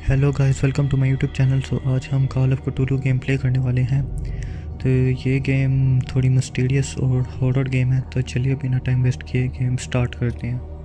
Hello guys, welcome to my YouTube channel. So आज हम Call of Cthulhu game play करने वाले हैं। तो ये गेम थोड़ी मिस्टीरियस और हॉरर गेम है। तो चलिए बिना टाइम वेस्ट किए गेम स्टार्ट करते हैं।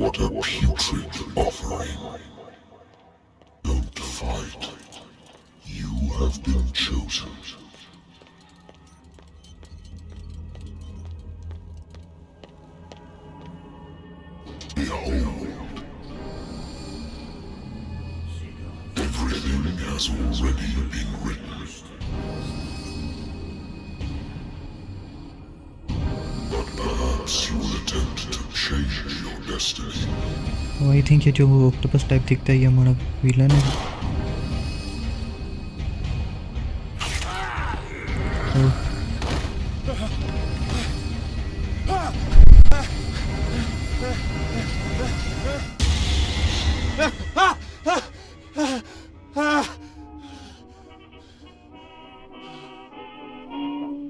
What a putrid offering. Don't fight. You have been chosen. Behold. Everything has already been written. But perhaps you will attempt to change your destiny. I think ये जो octopus type दिखता है ये हमारा villain है।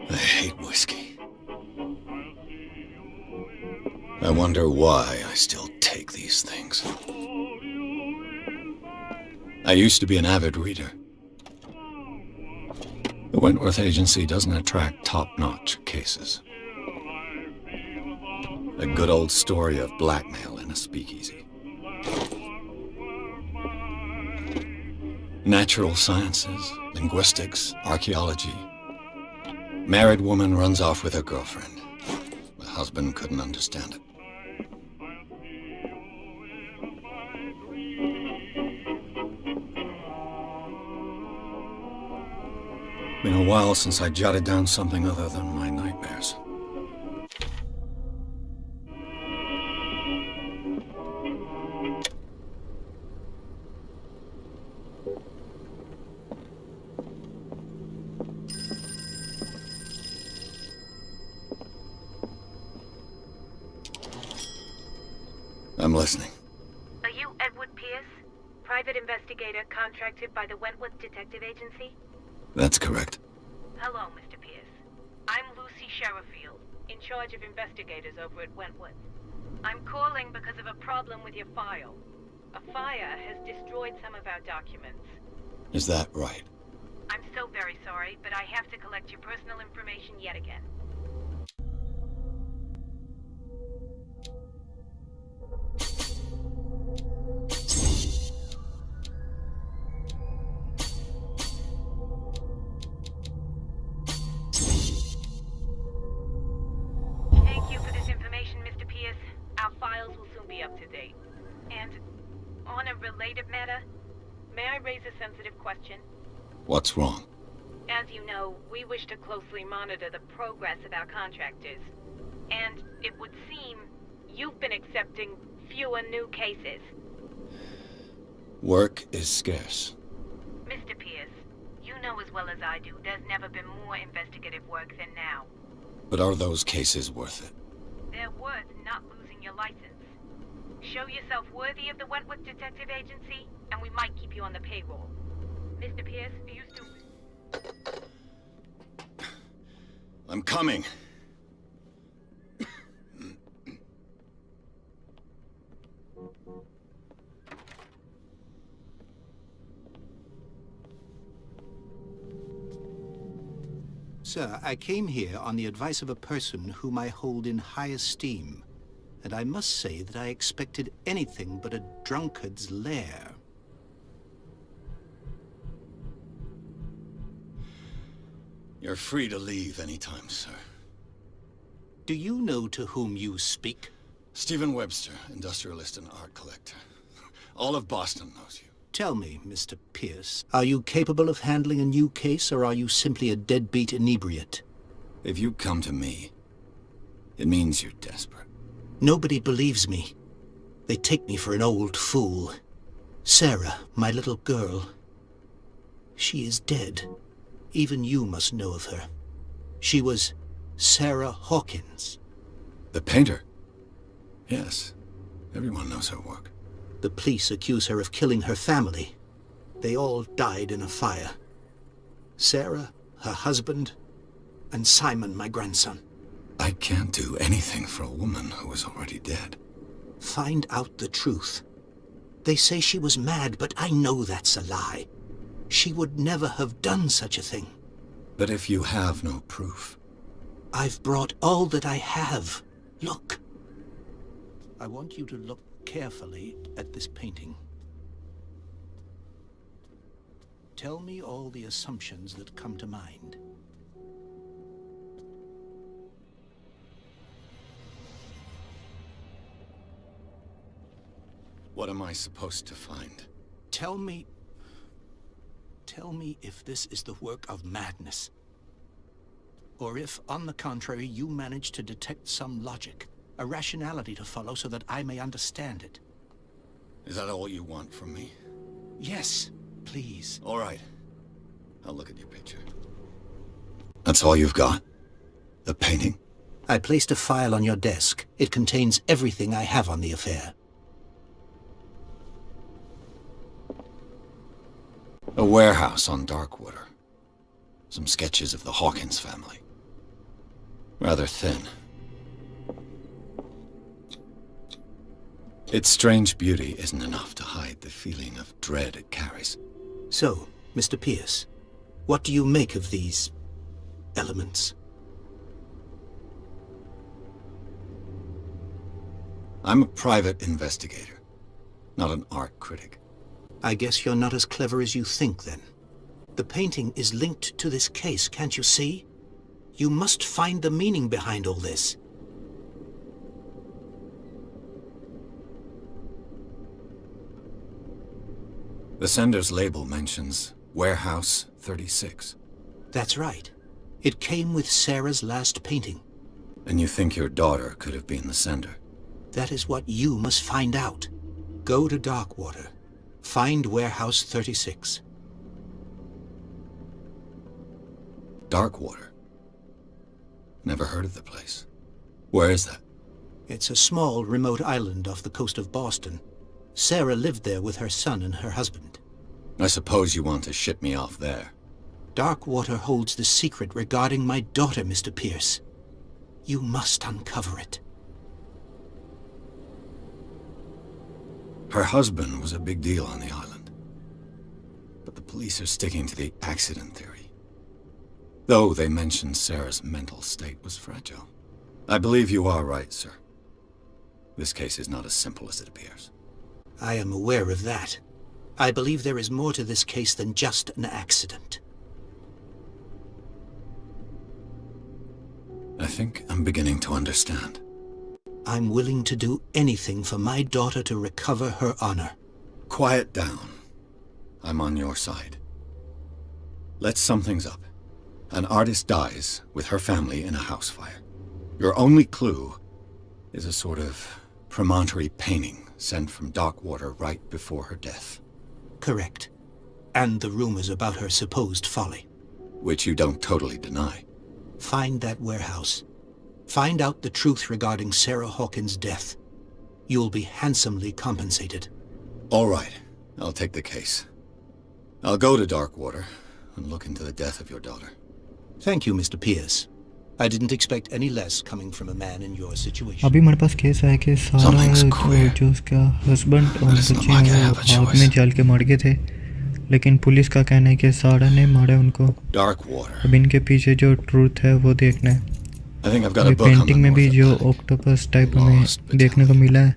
I hate whiskey. I wonder why I still take these things. I used to be an avid reader. The Wentworth Agency doesn't attract top-notch cases. A good old story of blackmail in a speakeasy. Natural sciences, linguistics, archaeology. Married woman runs off with her girlfriend. The husband couldn't understand it. Been a while since I jotted down something other than my nightmares. I'm listening. Are you Edward Pierce, private investigator contracted by the Wentworth Detective Agency? That's correct. Hello, Mr. Pierce. I'm Lucy Sherrifield, in charge of investigators over at Wentworth. I'm calling because of a problem with your file. A fire has destroyed some of our documents. Is that right? I'm so very sorry, but I have to collect your personal information yet again. Thank you for this information, Mr. Pierce. Our files will soon be up to date. And on a related matter, may I raise a sensitive question? What's wrong? As you know, we wish to closely monitor the progress of our contractors. And it would seem you've been accepting fewer new cases. Work is scarce. Mr. Pierce, well as I do, there's never been more investigative work than now. But are those cases worth it? They're worth not losing your license. Show yourself worthy of the Wentworth Detective Agency, and we might keep you on the payroll. Mr. Pierce, are you still... I'm coming. Sir, I came here on the advice of a person whom I hold in high esteem, and I must say that I expected anything but a drunkard's lair. You're free to leave anytime, sir. Do you know to whom you speak? Stephen Webster, industrialist and art collector. All of Boston knows you. Tell me, Mr. Pierce, are you capable of handling a new case, or are you simply a deadbeat inebriate? If you come to me, it means you're desperate. Nobody believes me. They take me for an old fool. Sarah, my little girl, she is dead. Even you must know of her. She was Sarah Hawkins. The painter? Yes. Everyone knows her work. The police accuse her of killing her family. They all died in a fire. Sarah, her husband, and Simon, my grandson. I can't do anything for a woman who is already dead. Find out the truth. They say she was mad, but I know that's a lie. She would never have done such a thing. But if you have no proof... I've brought all that I have. Look. I want you to look carefully at this painting. Tell me all the assumptions that come to mind. What am I supposed to find? Tell me if this is the work of madness. Or if, on the contrary, you manage to detect some logic, a rationality to follow so that I may understand it. Is that all you want from me? Yes, please. All right. I'll look at your picture. That's all you've got? The painting? I placed a file on your desk. It contains everything I have on the affair. A warehouse on Darkwater. Some sketches of the Hawkins family. Rather thin. Its strange beauty isn't enough to hide the feeling of dread it carries. So, Mr. Pierce, what do you make of these elements? I'm a private investigator, not an art critic. I guess you're not as clever as you think, then. The painting is linked to this case, can't you see? You must find the meaning behind all this. The sender's label mentions Warehouse 36. That's right. It came with Sarah's last painting. And you think your daughter could have been the sender? That is what you must find out. Go to Darkwater. Find Warehouse 36. Darkwater? Never heard of the place. Where is that? It's a small, remote island off the coast of Boston. Sarah lived there with her son and her husband. I suppose you want to ship me off there. Darkwater holds the secret regarding my daughter, Mr. Pierce. You must uncover it. Her husband was a big deal on the island. But the police are sticking to the accident theory. Though they mentioned Sarah's mental state was fragile. I believe you are right, sir. This case is not as simple as it appears. I am aware of that. I believe there is more to this case than just an accident. I think I'm beginning to understand. I'm willing to do anything for my daughter to recover her honor. Quiet down. I'm on your side. Let's sum things up. An artist dies with her family in a house fire. Your only clue is a sort of promontory painting sent from Darkwater right before her death. Correct. And the rumors about her supposed folly. which you don't totally deny. Find that warehouse. Find out the truth regarding Sarah Hawkins' death. You'll be handsomely compensated. All right, I'll take the case. I'll go to Darkwater and look into the death of your daughter. Thank you, Mr. Pierce. I didn't expect any less coming from a man in your situation. अभी हमारे पास case है कि सारा जो उसका husband और बच्चे हैं वो आग में जल के मर गए थे, लेकिन पुलिस का कहना है कि सारा ने मारा उनको। अब इनके पीछे जो ट्रूथ है वो देखना है। ये पेंटिंग में भी जो ऑक्टोपस टाइप हमें देखने को मिला है,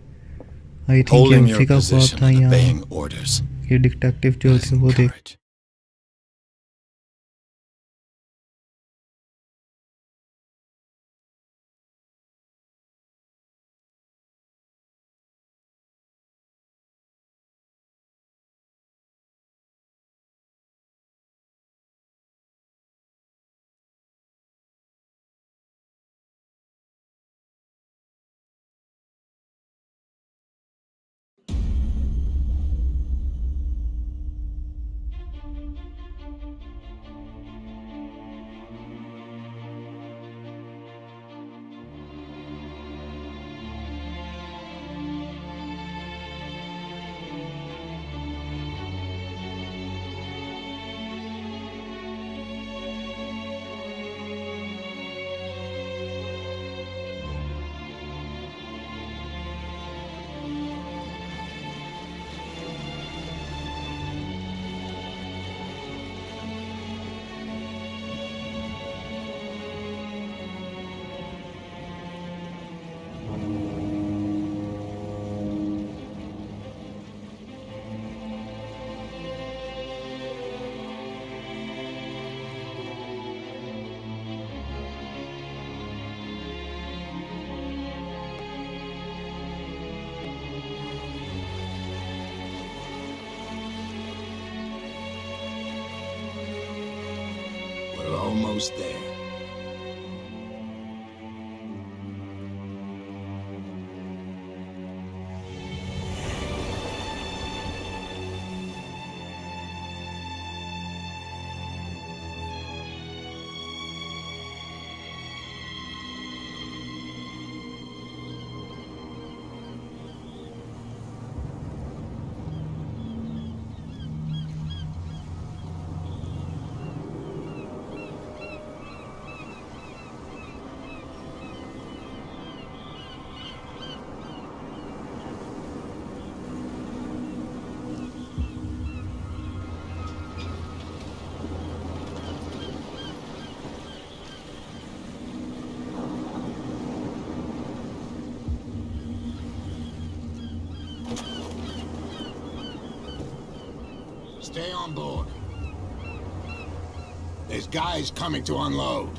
आई थिंक ये उसी का ख्वाब था। यहाँ ये डिटेक्टिव जो थे वो देख। Almost there. Stay on board. There's guys coming to unload.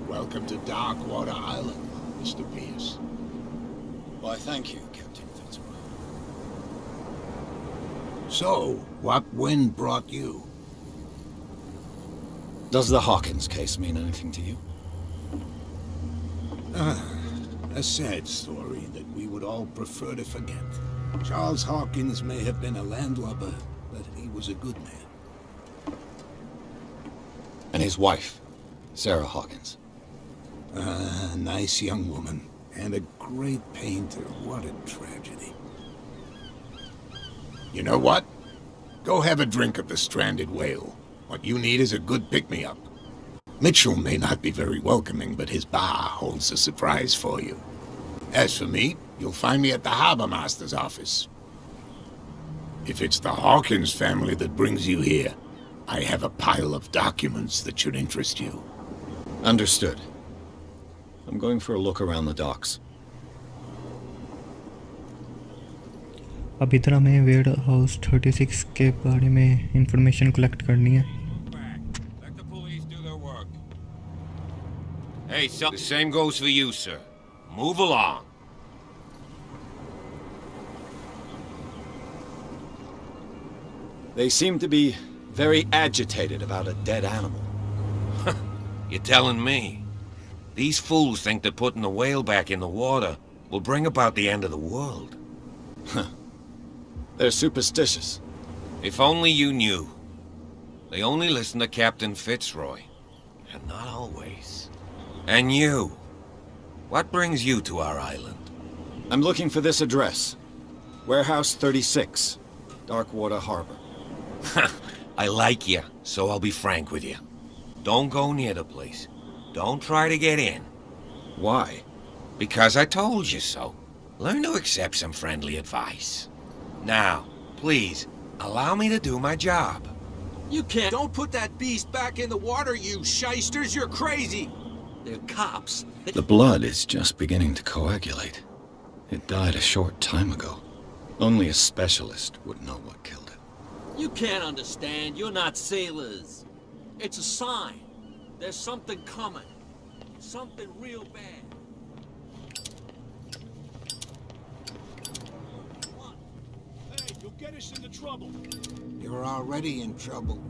Welcome to Darkwater Island, Mr. Pierce. Why, thank you, Captain Fitzroy. So, what wind brought you? Does the Hawkins case mean anything to you? A sad story that we would all prefer to forget. Charles Hawkins may have been a landlubber, but he was a good man. And his wife, Sarah Hawkins. A nice young woman, and a great painter. What a tragedy. You know what? Go have a drink of the stranded whale. What you need is a good pick-me-up. Mitchell may not be very welcoming, but his bar holds a surprise for you. As for me, you'll find me at the Harbor Master's office. If it's the Hawkins family that brings you here, I have a pile of documents that should interest you. Understood. I'm going for a look around the docks. अब इधर हमें ware house 36 के बारे में information collect करनी है। Hey, so the same goes for you, sir. Move along. They seem to be very agitated about a dead animal. You're telling me? These fools think that putting the whale back in the water will bring about the end of the world. They're superstitious. If only you knew. They only listen to Captain Fitzroy. And not always. And you. What brings you to our island? I'm looking for this address. Warehouse 36, Darkwater Harbor. I like you, so I'll be frank with you. Don't go near the place. Don't try to get in. Why? Because I told you so. Learn to accept some friendly advice. Now, please, allow me to do my job. You can't. Don't put that beast back in the water, you shysters. You're crazy. They're cops. The blood is just beginning to coagulate. It died a short time ago. Only a specialist would know what killed it. You can't understand. You're not sailors. It's a sign. There's something coming. Something real bad. Hey, you'll get us into trouble. You're already in trouble.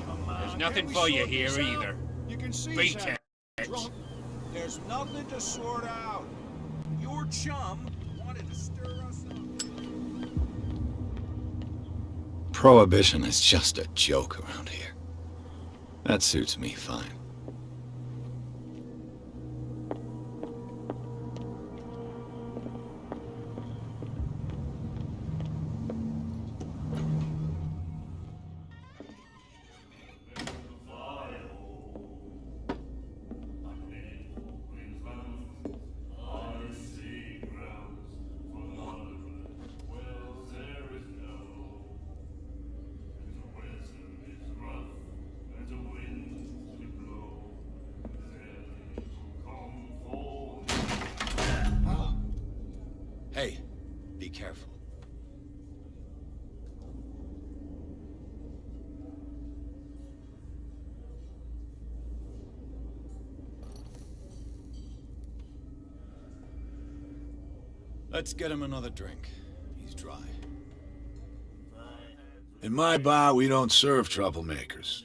Come on, There's nothing can't we for you sort here this out? either. You can see Beat he's it. drunk. There's nothing to sort out. Your chum wanted to stir us up. Prohibition is just a joke around here. That suits me fine. Hey, be careful. Let's get him another drink. He's dry. In my bar, we don't serve troublemakers.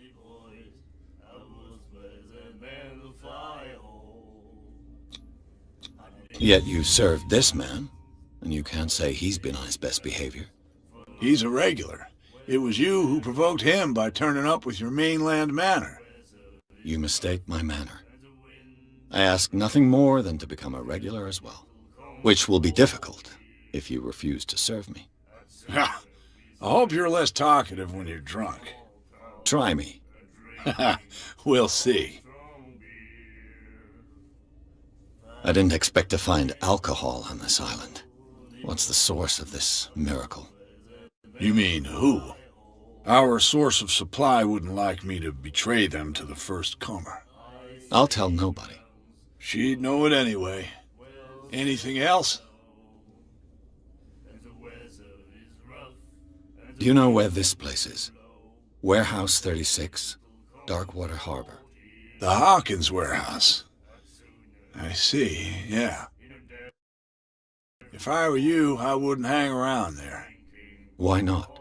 Yet you served this man, and you can't say he's been on his best behavior. He's a regular. It was you who provoked him by turning up with your mainland manner. You mistake my manner. I ask nothing more than to become a regular as well, which will be difficult if you refuse to serve me. I hope you're less talkative when you're drunk. Try me. We'll see. I didn't expect to find alcohol on this island. What's the source of this miracle? You mean who? Our source of supply wouldn't like me to betray them to the first comer. I'll tell nobody. She'd know it anyway. Anything else? Do you know where this place is? Warehouse 36, Darkwater Harbor. The Hawkins warehouse. I see, yeah. If I were you, I wouldn't hang around there. Why not?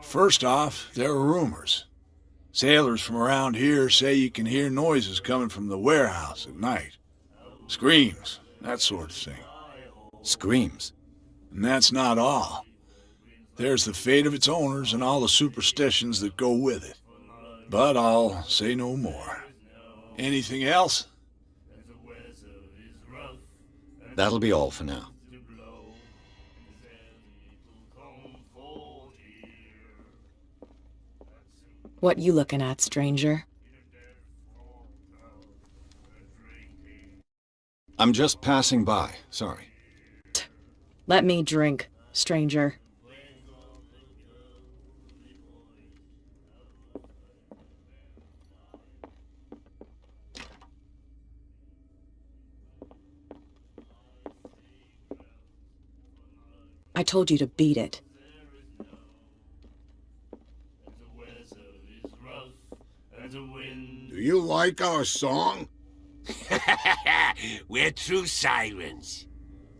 First off, there are rumors. Sailors from around here say you can hear noises coming from the warehouse at night. Screams, that sort of thing. Screams? And that's not all. There's the fate of its owners and all the superstitions that go with it. But I'll say no more. Anything else? That'll be all for now. What you looking at, stranger? I'm just passing by, sorry. Let me drink, stranger. I told you to beat it. Do you like our song? We're true sirens.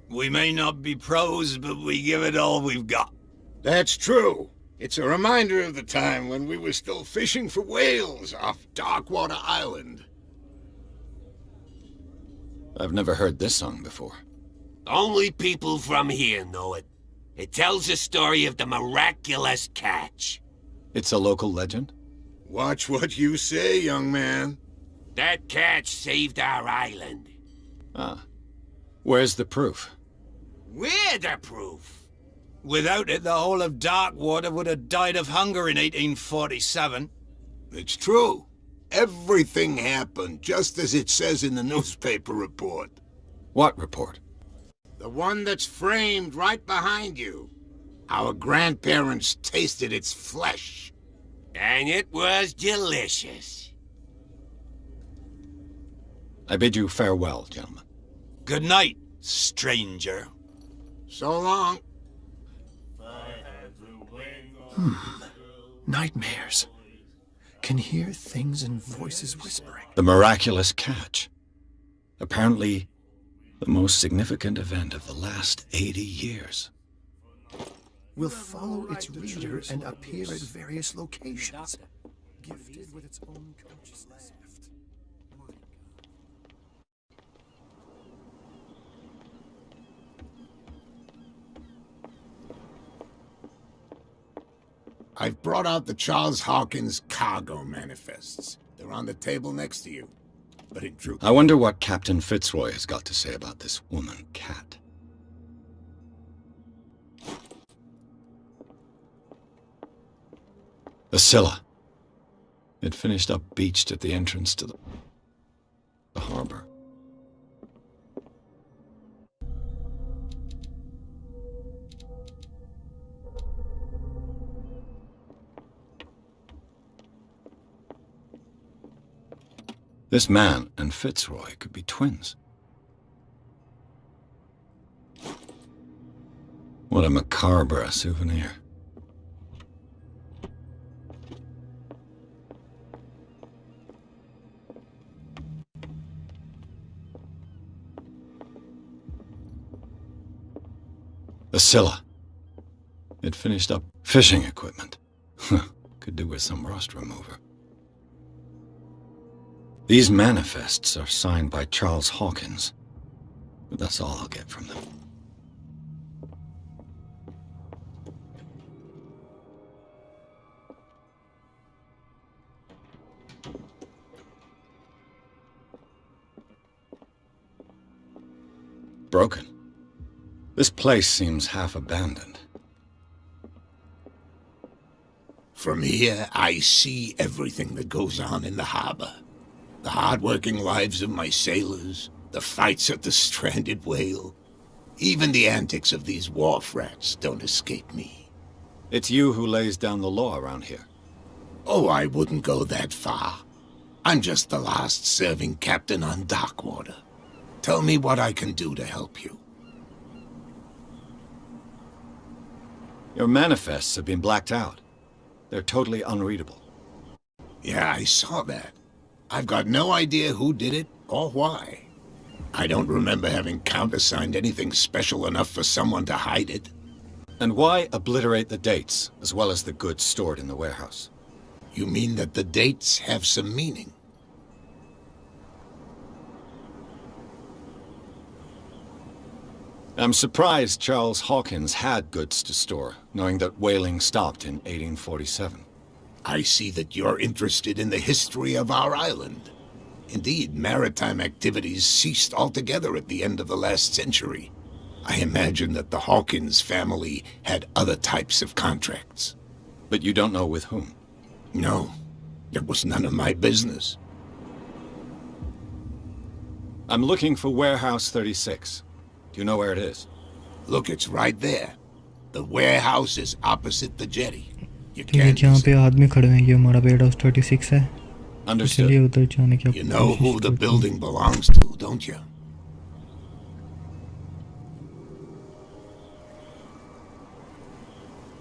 We may not be pros, but we give it all we've got. That's true. It's a reminder of the time when we were still fishing for whales off Darkwater Island. I've never heard this song before. Only people from here know it. It tells the story of the miraculous catch. It's a local legend? Watch what you say, young man. That catch saved our island. Ah. Where's the proof? We're the proof. Without it, the whole of Darkwater would have died of hunger in 1847. It's true. Everything happened just as it says in the newspaper report. What report? The one that's framed right behind you. Our grandparents tasted its flesh. And it was delicious. I bid you farewell, gentlemen. Good night, stranger. So long. Nightmares. Can hear things and voices whispering. The miraculous catch. Apparently, the most significant event of the last 80 years. Will follow its reader and appear at various locations. Gifted with its own consciousness. I've brought out the Charles Hawkins cargo manifests. They're on the table next to you. But in truth... I wonder what Captain Fitzroy has got to say about this woman, Cat. The Scylla. It finished up beached at the entrance to the harbor. This man and Fitzroy could be twins. What a macabre souvenir. The Scylla. It finished up fishing equipment. Could do with some rust remover. These manifests are signed by Charles Hawkins, but that's all I'll get from them. Broken. This place seems half abandoned. From here, I see everything that goes on in the harbor. The hard-working lives of my sailors, the fights at the stranded whale. Even the antics of these wharf rats don't escape me. It's you who lays down the law around here. Oh, I wouldn't go that far. I'm just the last serving captain on Darkwater. Tell me what I can do to help you. Your manifests have been blacked out. They're totally unreadable. Yeah, I saw that. I've got no idea who did it or why. I don't remember having countersigned anything special enough for someone to hide it. And why obliterate the dates, as well as the goods stored in the warehouse? You mean that the dates have some meaning? I'm surprised Charles Hawkins had goods to store, knowing that whaling stopped in 1847. I see that you're interested in the history of our island. Indeed, maritime activities ceased altogether at the end of the last century. I imagine that the Hawkins family had other types of contracts. But you don't know with whom? No, it was none of my business. I'm looking for Warehouse 36. Do you know where it is? Look, it's right there. The warehouse is opposite the jetty. You ठीक है can't जहाँ miss पे it. आदमी खड़े हैं ये हमारा bed house 36 है Understood. चलिए उधर जाने की You know who कोशिश the करते हैं। building belongs to, don't you?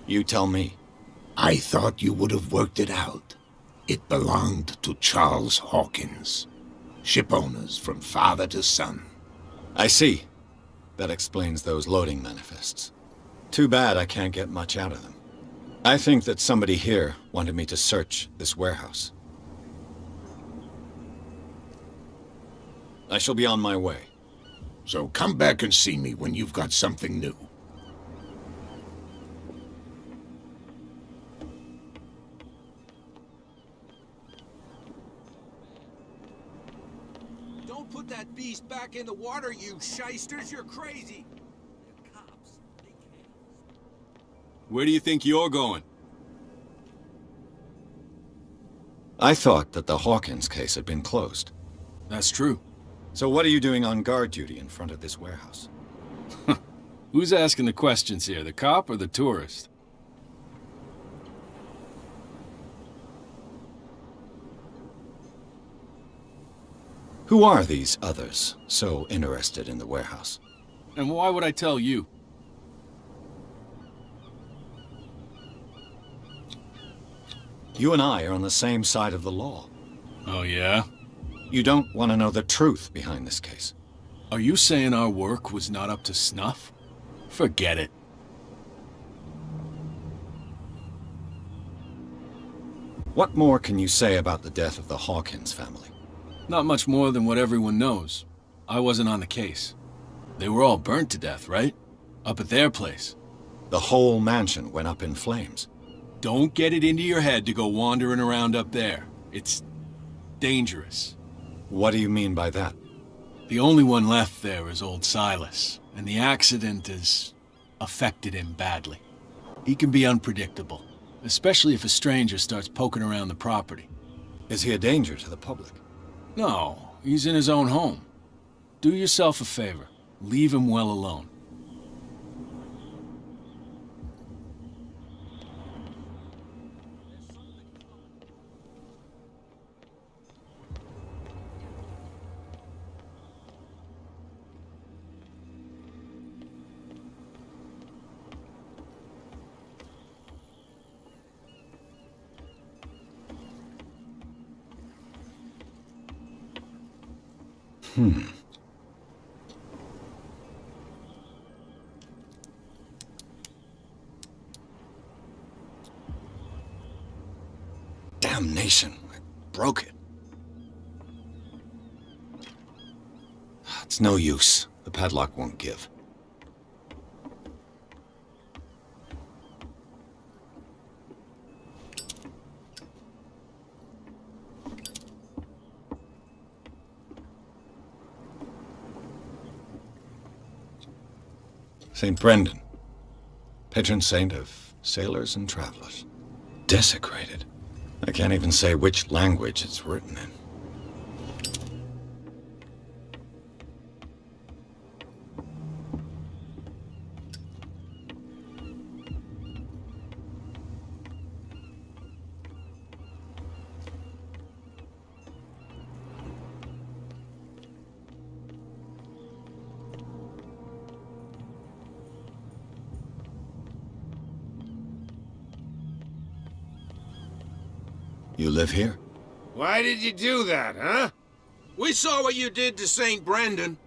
You tell me. I thought you would have worked it out. It belonged to Charles Hawkins. Ship owners from father to son. I see. That explains those loading manifests. Too bad I can't get much out of them. I think that somebody here wanted me to search this warehouse. I shall be on my way. So come back and see me when you've got something new. Don't put that beast back in the water, you shysters. You're crazy. Where do you think you're going? I thought that the Hawkins case had been closed. That's true. So what are you doing on guard duty in front of this warehouse? Who's asking the questions here, the cop or the tourist? Who are these others so interested in the warehouse? And why would I tell you? You and I are on the same side of the law. Oh, yeah? You don't want to know the truth behind this case. Are you saying our work was not up to snuff? Forget it. What more can you say about the death of the Hawkins family? Not much more than what everyone knows. I wasn't on the case. They were all burnt to death, right? Up at their place. The whole mansion went up in flames. Don't get it into your head to go wandering around up there. It's dangerous. What do you mean by that? The only one left there is old Silas, and the accident has affected him badly. He can be unpredictable, especially if a stranger starts poking around the property. Is he a danger to the public? No, he's in his own home. Do yourself a favor. Leave him well alone. Damnation, I broke it. It's no use. The padlock won't give. St. Brendan, patron saint of sailors and travelers. Desecrated. I can't even say which language it's written in. You live here? Why did you do that, huh? We saw what you did to St. Brendan.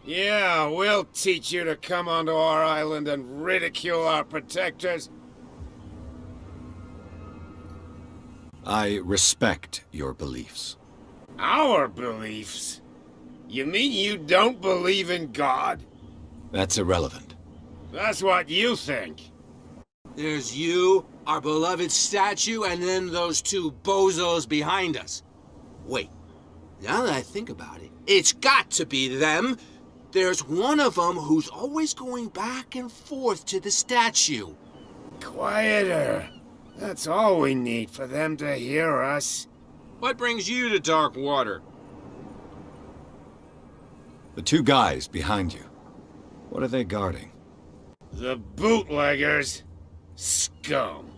Yeah, we'll teach you to come onto our island and ridicule our protectors. I respect your beliefs. Our beliefs? You mean you don't believe in God? That's irrelevant. That's what you think. There's you, our beloved statue, and then those two bozos behind us. Wait, now that I think about it, it's got to be them. There's one of them who's always going back and forth to the statue. Quieter. That's all we need for them to hear us. What brings you to dark water? The two guys behind you. What are they guarding? The bootleggers. Scum.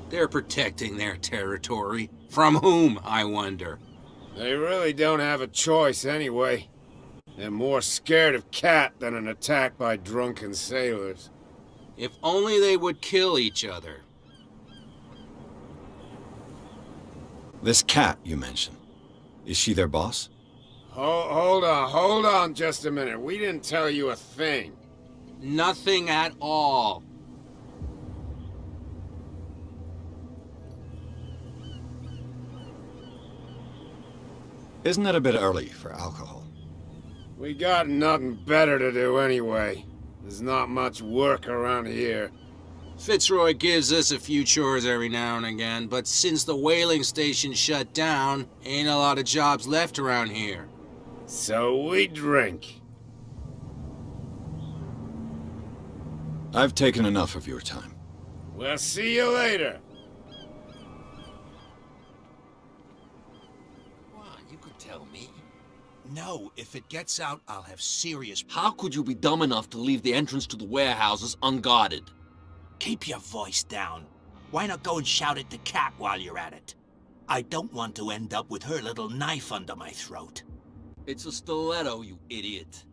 They're protecting their territory. From whom, I wonder? They really don't have a choice anyway. They're more scared of Cat than an attack by drunken sailors. If only they would kill each other. This Cat you mentioned. Is she their boss? Hold on just a minute. We didn't tell you a thing. Nothing at all. Isn't it a bit early for alcohol? We got nothing better to do anyway. There's not much work around here. Fitzroy gives us a few chores every now and again, but since the whaling station shut down, ain't a lot of jobs left around here. So we drink. I've taken enough of your time. We'll see you later. You could tell me. No, if it gets out, I'll have serious... How could you be dumb enough to leave the entrance to the warehouses unguarded? Keep your voice down. Why not go and shout at the cat while you're at it? I don't want to end up with her little knife under my throat. It's a stiletto, you idiot.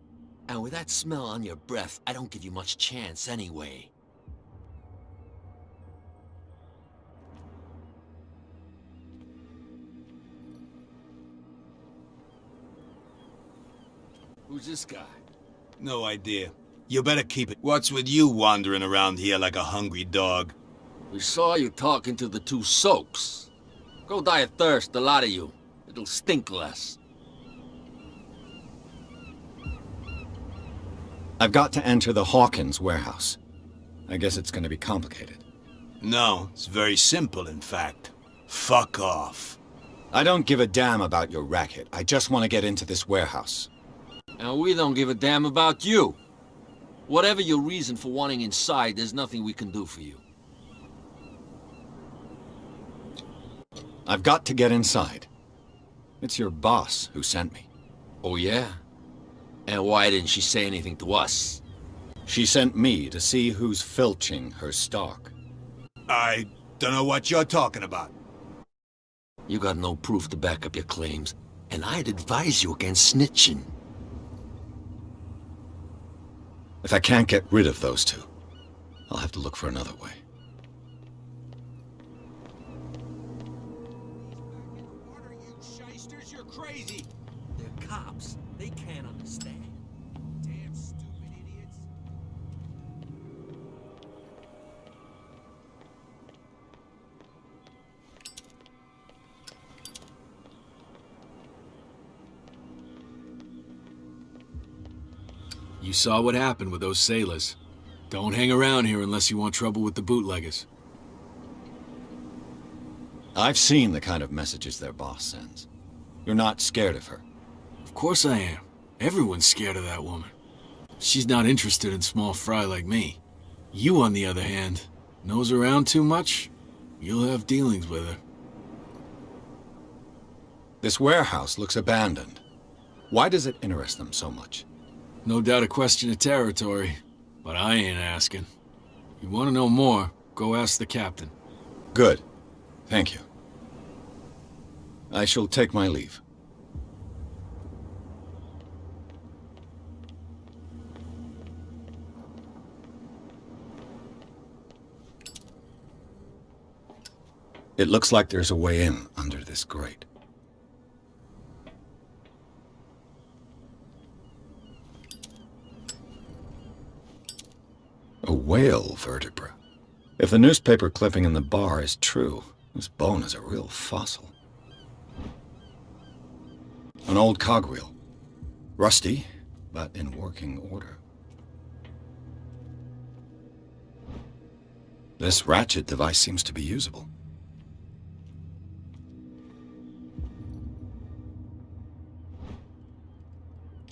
And with that smell on your breath, I don't give you much chance anyway. Who's this guy? No idea. You better keep it. What's with you wandering around here like a hungry dog? We saw you talking to the two soaks. Go die of thirst, the lot of you. It'll stink less. I've got to enter the Hawkins warehouse. I guess it's going to be complicated. No, it's very simple, in fact. Fuck off. I don't give a damn about your racket. I just want to get into this warehouse. And we don't give a damn about you. Whatever your reason for wanting inside, there's nothing we can do for you. I've got to get inside. It's your boss who sent me. Oh, yeah? And why didn't she say anything to us? She sent me to see who's filching her stock. I don't know what you're talking about. You got no proof to back up your claims, and I'd advise you against snitching. If I can't get rid of those two, I'll have to look for another way. What are you shysters? You're crazy. They're cops. They can't understand. Damn stupid idiots. You saw what happened with those sailors. Don't hang around here unless you want trouble with the bootleggers. I've seen the kind of messages their boss sends. You're not scared of her. Of course I am. Everyone's scared of that woman. She's not interested in small fry like me. You, on the other hand, nose around too much, you'll have dealings with her. This warehouse looks abandoned. Why does it interest them so much? No doubt a question of territory, but I ain't asking. You want to know more, go ask the captain. Good. Thank you. I shall take my leave. It looks like there's a way in under this grate. A whale vertebra. If the newspaper clipping in the bar is true, this bone is a real fossil. An old cogwheel. Rusty, but in working order. This ratchet device seems to be usable.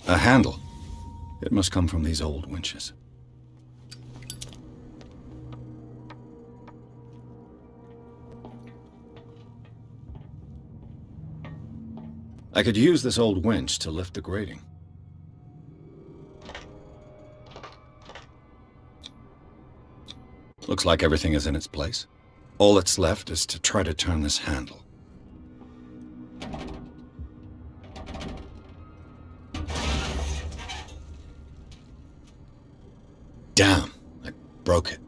A handle. It must come from these old winches. I could use this old winch to lift the grating. Looks like everything is in its place. All that's left is to try to turn this handle. Damn, I broke it.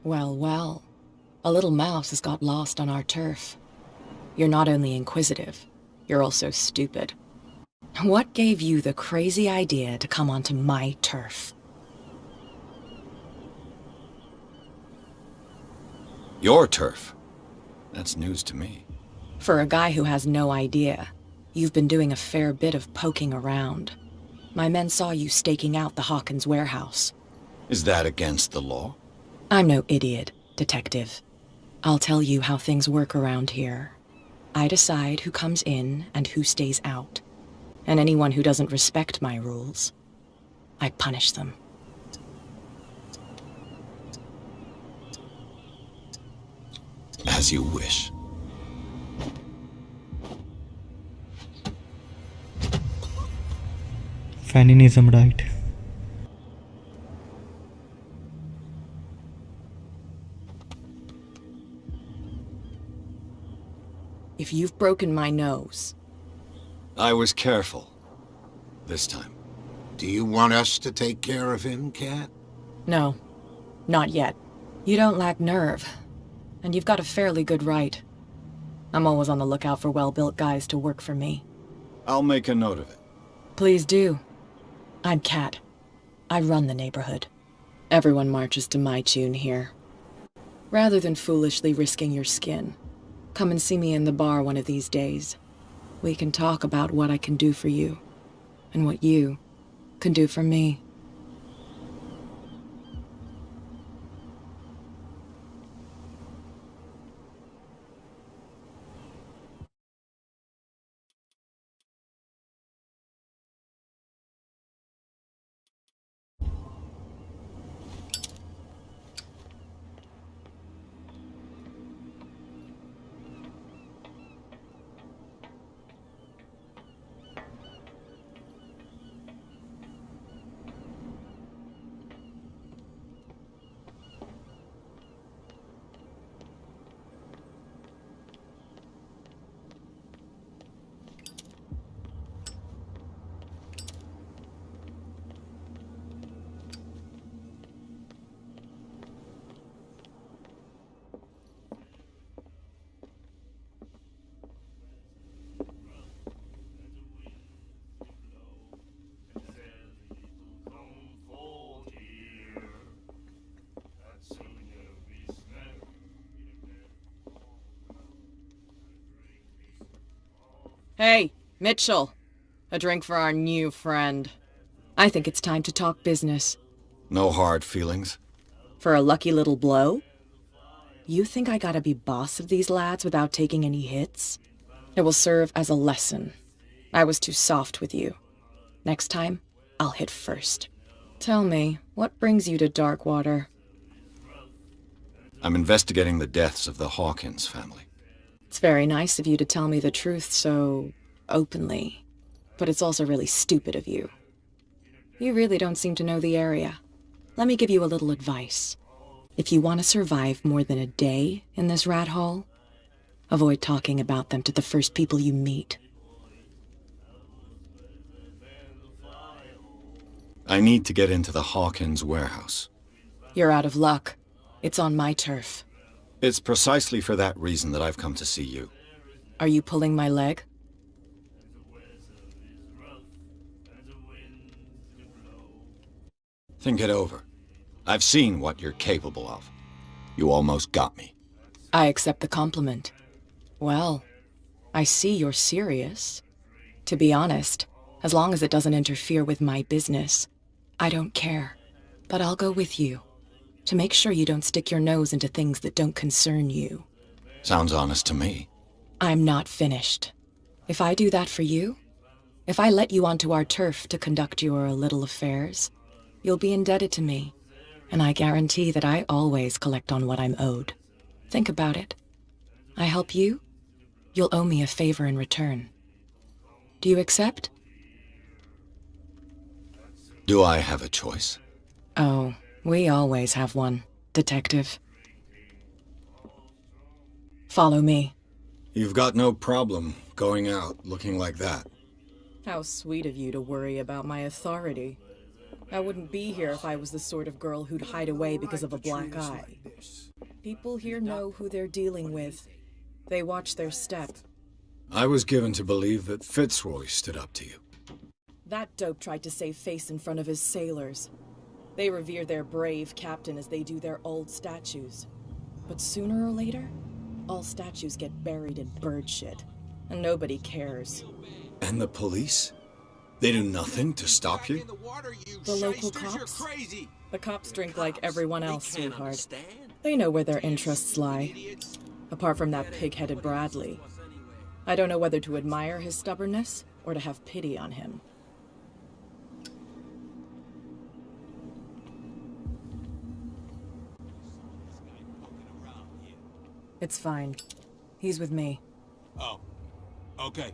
Well, well. A little mouse has got lost on our turf. You're not only inquisitive, you're also stupid. What gave you the crazy idea to come onto my turf? Your turf? That's news to me. For a guy who has no idea, you've been doing a fair bit of poking around. My men saw you staking out the Hawkins warehouse. Is that against the law? I'm no idiot, Detective. I'll tell you how things work around here. I decide who comes in and who stays out. And anyone who doesn't respect my rules, I punish them. As you wish. Feminism right. If you've broken my nose... I was careful. This time. Do you want us to take care of him, Cat? No. Not yet. You don't lack nerve. And you've got a fairly good right. I'm always on the lookout for well-built guys to work for me. I'll make a note of it. Please do. I'm Cat. I run the neighborhood. Everyone marches to my tune here. Rather than foolishly risking your skin, come and see me in the bar one of these days. We can talk about what I can do for you, and what you can do for me. Hey, Mitchell. A drink for our new friend. I think it's time to talk business. No hard feelings? For a lucky little blow? You think I gotta be boss of these lads without taking any hits? It will serve as a lesson. I was too soft with you. Next time, I'll hit first. Tell me, what brings you to Darkwater? I'm investigating the deaths of the Hawkins family. It's very nice of you to tell me the truth so openly, but it's also really stupid of you. You really don't seem to know the area. Let me give you a little advice. If you want to survive more than a day in this rat hole, avoid talking about them to the first people you meet. I need to get into the Hawkins warehouse. You're out of luck. It's on my turf. It's precisely for that reason that I've come to see you. Are you pulling my leg? Think it over. I've seen what you're capable of. You almost got me. I accept the compliment. Well, I see you're serious. To be honest, as long as it doesn't interfere with my business, I don't care. But I'll go with you, to make sure you don't stick your nose into things that don't concern you. Sounds honest to me. I'm not finished. If I do that for you, if I let you onto our turf to conduct your little affairs, you'll be indebted to me, and I guarantee that I always collect on what I'm owed. Think about it. I help you, you'll owe me a favor in return. Do you accept? Do I have a choice? Oh, we always have one, Detective. Follow me. You've got no problem going out looking like that. How sweet of you to worry about my authority. I wouldn't be here if I was the sort of girl who'd hide away because of a black eye. People here know who they're dealing with. They watch their step. I was given to believe that Fitzroy stood up to you. That dope tried to save face in front of his sailors. They revere their brave captain as they do their old statues. But sooner or later, all statues get buried in bird shit, and nobody cares. And the police? They do nothing to stop you? The local cops? The cops drink like everyone else, sweetheart. They know where their interests lie. Apart from that pig-headed Bradley. I don't know whether to admire his stubbornness or to have pity on him. It's fine. He's with me. Oh, okay.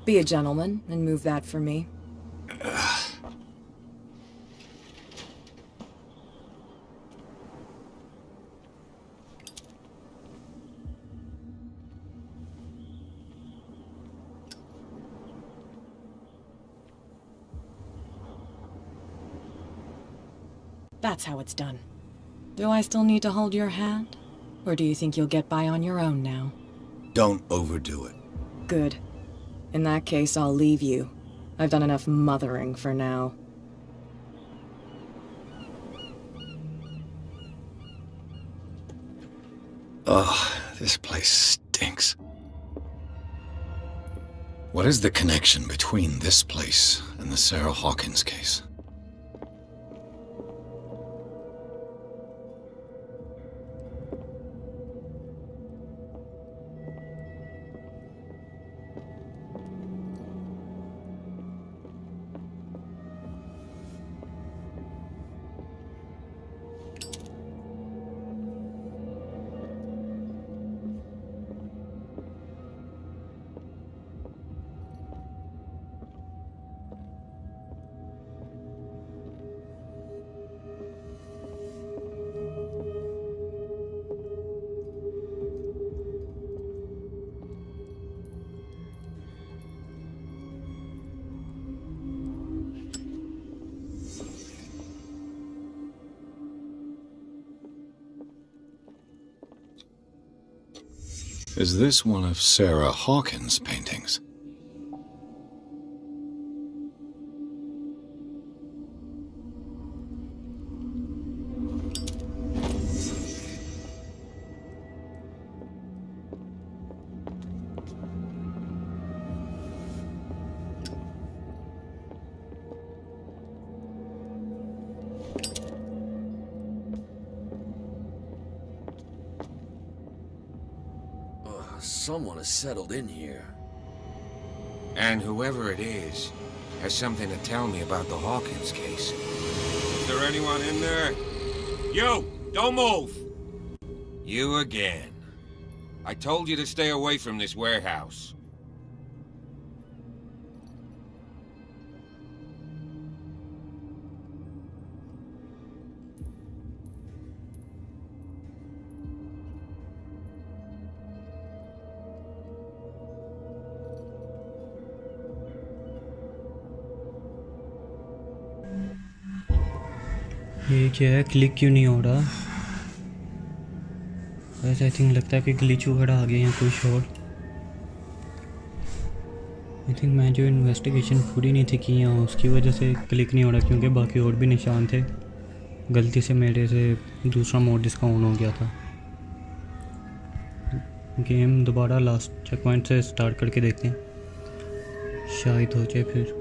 Be a gentleman and move that for me. That's how it's done. Do I still need to hold your hand? Or do you think you'll get by on your own now? Don't overdo it. Good. In that case, I'll leave you. I've done enough mothering for now. Ugh, this place stinks. What is the connection between this place and the Sarah Hawkins case? Is this one of Sarah Hawkins' paintings? Someone has settled in here. And whoever it is has something to tell me about the Hawkins case. Is there anyone in there? You! Don't move! You again. I told you to stay away from this warehouse. ये क्या है, click क्यों नहीं हो रहा? वैसे I think लगता है कि ग्लिच वगैरह आ गया या कुछ और। आई थिंक मैं जो इन्वेस्टिगेशन पूरी नहीं थी की यहाँ, उसकी वजह से क्लिक नहीं हो रहा, क्योंकि बाकी और भी निशान थे। गलती से मेरे से दूसरा मोड इसका ऑन हो गया था। गेम दोबारा लास्ट चेक पॉइंट से स्टार्ट करके देखते हैं, शायद हो जाए फिर।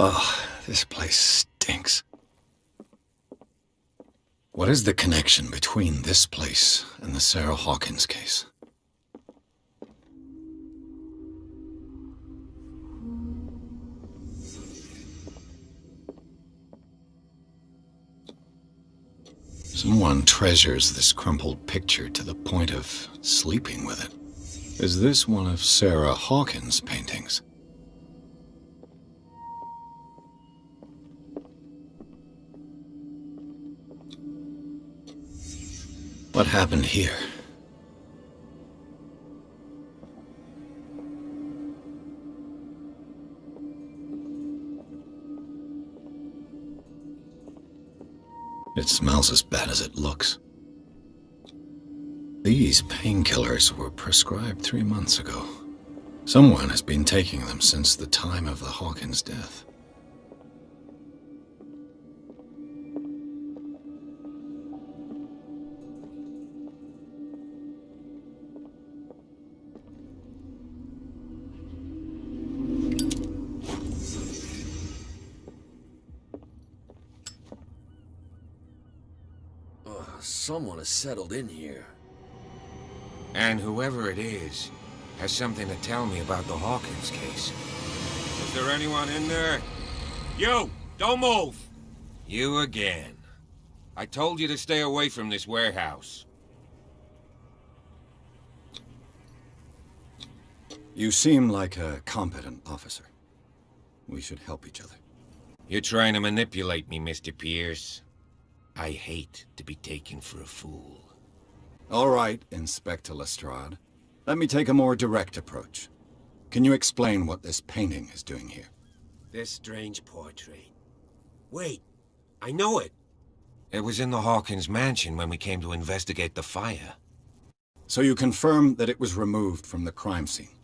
Oh, this place stinks. What is the connection between this place and the Sarah Hawkins case? Someone treasures this crumpled picture to the point of sleeping with it. Is this one of Sarah Hawkins' paintings? What happened here? It smells as bad as it looks. These painkillers were prescribed 3 months ago. Someone has been taking them since the time of the Hawkins death. Someone has settled in here. And whoever it is has something to tell me about the Hawkins case. Is there anyone in there? You! Don't move! You again. I told you to stay away from this warehouse. You seem like a competent officer. We should help each other. You're trying to manipulate me, Mr. Pierce. I hate to be taken for a fool. All right, Inspector Lestrade. Let me take a more direct approach. Can you explain what this painting is doing here? This strange portrait. Wait, I know it. It was in the Hawkins mansion when we came to investigate the fire. So you confirm that it was removed from the crime scene?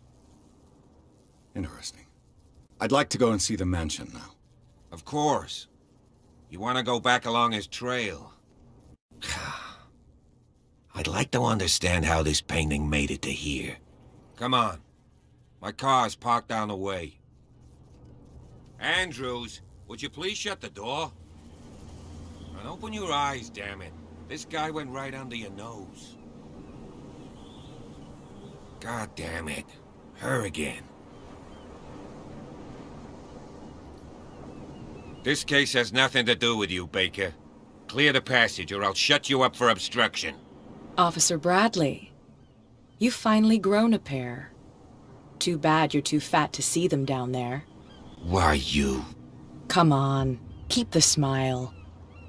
Interesting. I'd like to go and see the mansion now. Of course. You want to go back along his trail? I'd like to understand how this painting made it to here. Come on. My car's parked down the way. Andrews, would you please shut the door? And open your eyes, damn it. This guy went right under your nose. God damn it. Her again. This case has nothing to do with you, Baker. Clear the passage or I'll shut you up for obstruction. Officer Bradley, you've finally grown a pair. Too bad you're too fat to see them down there. Why you? Come on, keep the smile.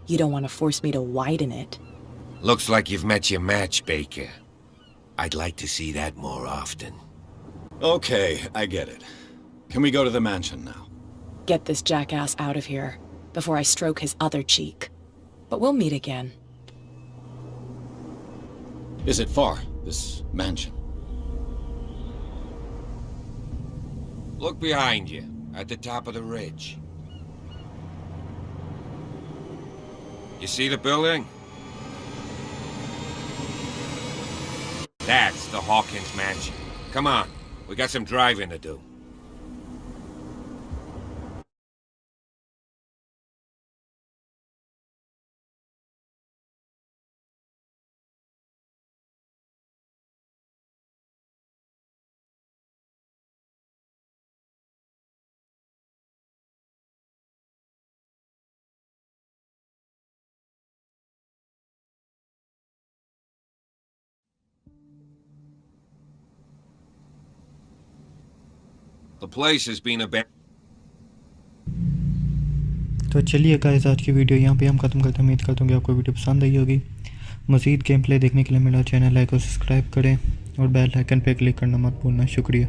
You don't want to force me to widen it. Looks like you've met your match, Baker. I'd like to see that more often. Okay, I get it. Can we go to the mansion now? Get this jackass out of here before I stroke his other cheek. But we'll meet again. Is it far, this mansion? Look behind you, at the top of the ridge. You see the building? That's the Hawkins mansion. Come on, we got some driving to do. The place has been abandoned. तो चलिए guys, आज की video यहाँ पे हम ख़त्म करते हैं। उम्मीद करता हूँ कि आपको वीडियो पसंद आई होगी। मज़ीद गेम प्ले देखने के लिए मेरा चैनल लाइक और सब्सक्राइब करें और बेल आइकन पे क्लिक करना मत भूलना। शुक्रिया।